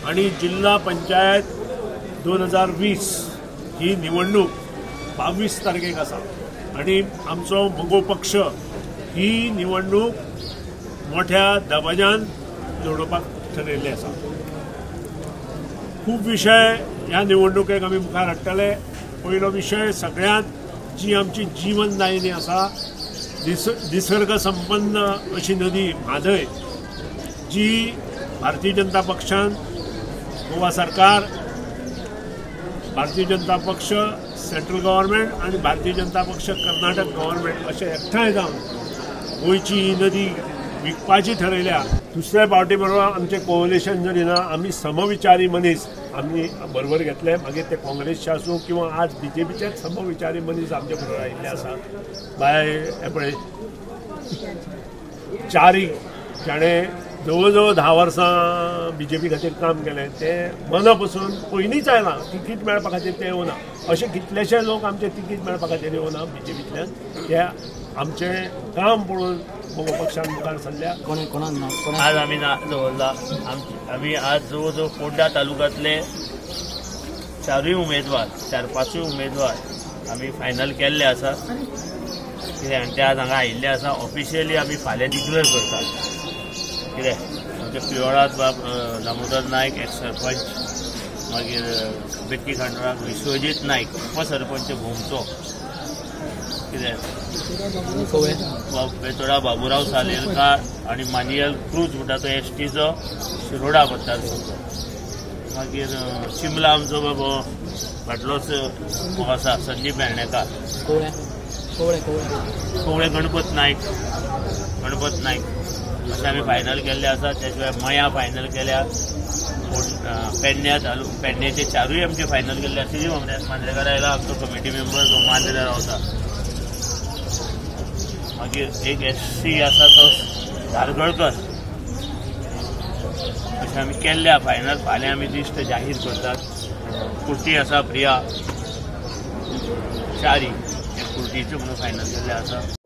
आणि जिल्हा पंचायत 2020 ही निवडणूक 22 तारखेक आसा आणि आमचो मगो पक्ष ही निवडणूक मोठ्या दबाज्यान लढोवपाक ठरयल्ले आसा। खूब विषय ह्या निवडणुकेक आमी मुखार हाडटले। पयलो विषय सगळ्यांत जी आमची जीवनदायिनी आसा, निसर्ग संपन्न अशी नदी म्हादय, जी भारतीय जनता पक्षान, गोवा सरकार, भारतीय जनता पक्ष सेंट्रल गव्हर्नमेंट आणि भारतीय जनता पक्ष कर्नाटक गव्हर्नमेंट असे एकठांय जावन गोयची ही नदी विकपाची ठरयल्या। दुसऱ्या पावटी बरोबर आमचे कोअलिशन जर ना, आमी समविचारी मनीस आमी बरोबर घेतले, मागीर ते काँग्रेसचे आसूं किंवा आज बीजेपीचे समविचारी मनीस आमचे बरोबर आयिल्ले आसात। बाय पळय चारीक जाणें जवळ जवळ 10 वर्सां बीजेपी खातीर काम केलें, ते मना पसून पयलींच आयलां, तिकीट मेळपा खातीर ते येवना। अशे कितलेशे लोक आमचे तिकीट मेळपा खातीर येवना बीजेपींतल्यान, ते आमचें काम पळोवन मगो पक्षान मुखार सरल्या। आज आमी दवरला, आमी आज जवळ जवळ फोंडा तालुक्यांतले 4 उमेदवार 4-5 उमेदवार आमी फायनल केल्ले आसा कित्याक ते आज हांगा आयिल्ले आसा। ऑफिशियली आमी फाल्यां डिक्लेअर करतात कित्याक आमचे पिवळात दामोदर नायक एक्स सरपंच, मागीर बेट्टी खंडराक विश्वजीत नायक उपसरपंच भोमचो, कित्याक बेतोडा बाबुराव सालेलकार आणि मानियल क्रूज म्हणटा तो एसटीचो शिरोडा मतदारसंघ, मागीर शिमला आमचो बाबा फाटलोच आसा संदीप वेर्णेकार, कवळे गणपत नायक अशें आमी फायनल केल्ले आसा। त्या शिवाय मया फायनल केल्या, पेडण्याचे 4 आमचे फायनल केल्ले आसा। श्री मांद्रेकार आयला, आमचो कमिटी मेंबर तो मांद्रे रावता, मागीर एक SC आसा तो धारगळकर, अशें आमी केल्ल्या फायनल। फाल्यां आमी लिस्ट जाहीर करतात। कुर्ती आसा प्रिया चारी, एक कुर्तीचे म्हणून फायनल केल्ले आसा।